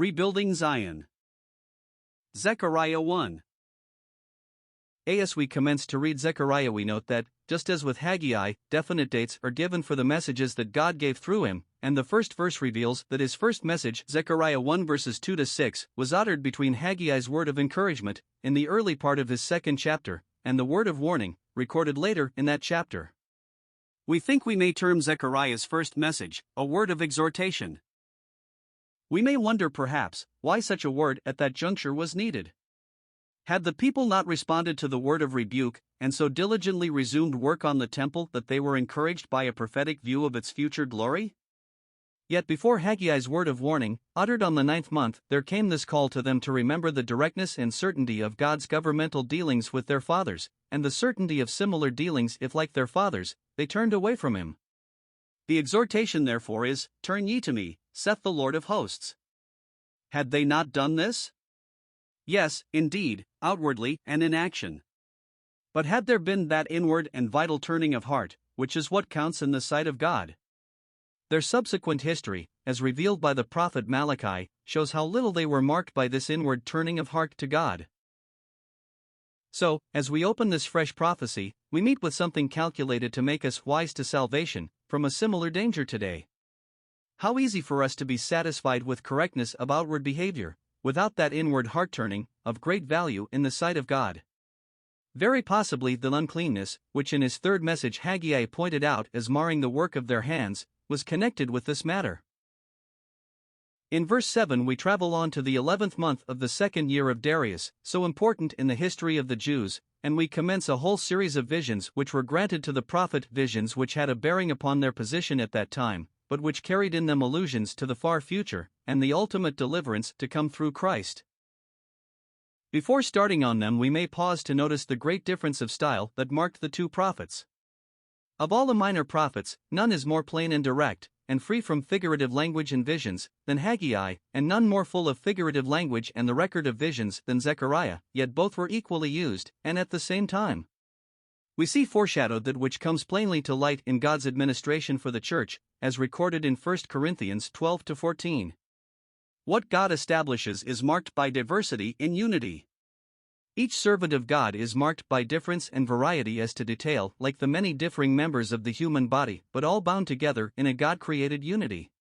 Rebuilding Zion. Zechariah 1. As we commence to read Zechariah, we note that, just as with Haggai, definite dates are given for the messages that God gave through him, and the first verse reveals that his first message, Zechariah 1 verses 2 to 6, was uttered between Haggai's word of encouragement, in the early part of his second chapter, and the word of warning, recorded later in that chapter. We think we may term Zechariah's first message a word of exhortation. We may wonder perhaps why such a word at that juncture was needed. Had the people not responded to the word of rebuke, and so diligently resumed work on the temple that they were encouraged by a prophetic view of its future glory? Yet before Haggai's word of warning, uttered on the 9th month, there came this call to them to remember the directness and certainty of God's governmental dealings with their fathers, and the certainty of similar dealings if, like their fathers, they turned away from him. The exhortation therefore is, "Turn ye to me, saith the Lord of hosts." Had they not done this? Yes, indeed, outwardly and in action. But had there been that inward and vital turning of heart, which is what counts in the sight of God? Their subsequent history, as revealed by the prophet Malachi, shows how little they were marked by this inward turning of heart to God. So, as we open this fresh prophecy, we meet with something calculated to make us wise to salvation, from a similar danger today. How easy for us to be satisfied with correctness of outward behavior, without that inward heart-turning, of great value in the sight of God. Very possibly the uncleanness, which in his third message Haggai pointed out as marring the work of their hands, was connected with this matter. In verse 7 we travel on to the 11th month of the second year of Darius, so important in the history of the Jews, and we commence a whole series of visions which were granted to the prophet, visions which had a bearing upon their position at that time, but which carried in them allusions to the far future, and the ultimate deliverance to come through Christ. Before starting on them, we may pause to notice the great difference of style that marked the two prophets. Of all the minor prophets, none is more plain and direct, and free from figurative language and visions, than Haggai, and none more full of figurative language and the record of visions than Zechariah, yet both were equally used, and at the same time. We see foreshadowed that which comes plainly to light in God's administration for the church, as recorded in 1 Corinthians 12-14. What God establishes is marked by diversity in unity. Each servant of God is marked by difference and variety as to detail, like the many differing members of the human body, but all bound together in a God-created unity.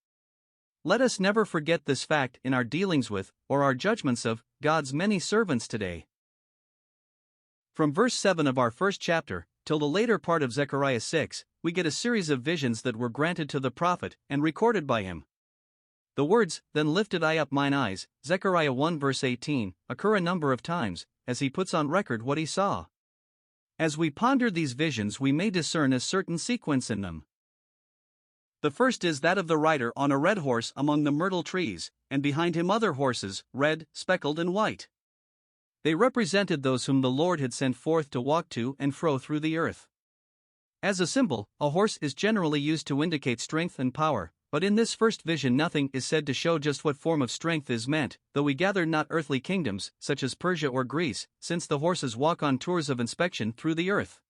Let us never forget this fact in our dealings with, or our judgments of, God's many servants today. From verse 7 of our first chapter, till the later part of Zechariah 6, we get a series of visions that were granted to the prophet and recorded by him. The words, "Then lifted I up mine eyes," Zechariah 1 verse 18, occur a number of times, as he puts on record what he saw. As we ponder these visions, we may discern a certain sequence in them. The first is that of the rider on a red horse among the myrtle trees, and behind him other horses, red, speckled, and white. They represented those whom the Lord had sent forth to walk to and fro through the earth. As a symbol, a horse is generally used to indicate strength and power, but in this first vision nothing is said to show just what form of strength is meant, though we gather not earthly kingdoms, such as Persia or Greece, since the horses walk on tours of inspection through the earth.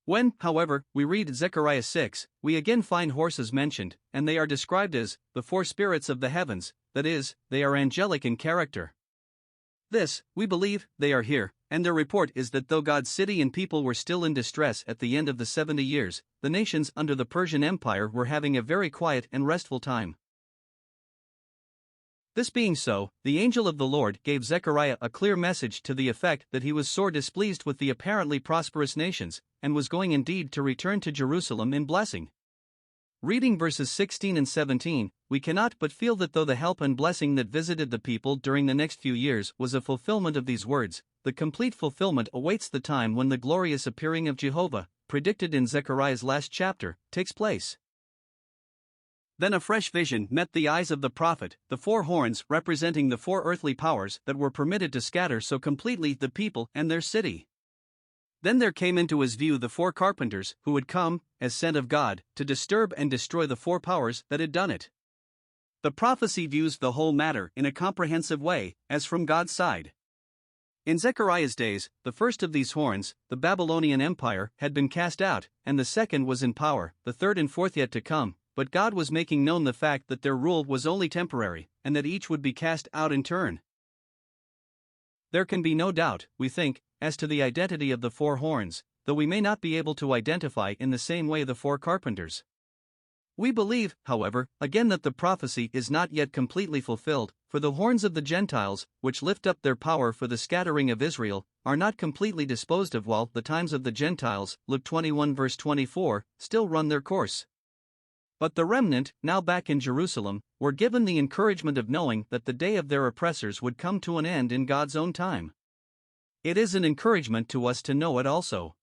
When, however, we read Zechariah 6, we again find horses mentioned, and they are described as the four spirits of the heavens, that is, they are angelic in character. This, we believe, they are here, and their report is that though God's city and people were still in distress at the end of the 70 years, the nations under the Persian Empire were having a very quiet and restful time. This being so, the angel of the Lord gave Zechariah a clear message to the effect that he was sore displeased with the apparently prosperous nations, and was going indeed to return to Jerusalem in blessing. Reading verses 16 and 17, we cannot but feel that though the help and blessing that visited the people during the next few years was a fulfillment of these words, the complete fulfillment awaits the time when the glorious appearing of Jehovah, predicted in Zechariah's last chapter, takes place. Then a fresh vision met the eyes of the prophet, the four horns representing the four earthly powers that were permitted to scatter so completely the people and their city. Then there came into his view the four carpenters, who had come, as sent of God, to disturb and destroy the four powers that had done it. The prophecy views the whole matter in a comprehensive way, as from God's side. In Zechariah's days, the first of these horns, the Babylonian Empire, had been cast out, and the second was in power, the third and fourth yet to come, but God was making known the fact that their rule was only temporary, and that each would be cast out in turn. There can be no doubt, we think, as to the identity of the four horns, though we may not be able to identify in the same way the four carpenters. We believe, however, again that the prophecy is not yet completely fulfilled, for the horns of the Gentiles, which lift up their power for the scattering of Israel, are not completely disposed of while the times of the Gentiles, Luke 21 verse 24, still run their course. But the remnant, now back in Jerusalem, were given the encouragement of knowing that the day of their oppressors would come to an end in God's own time. It is an encouragement to us to know it also.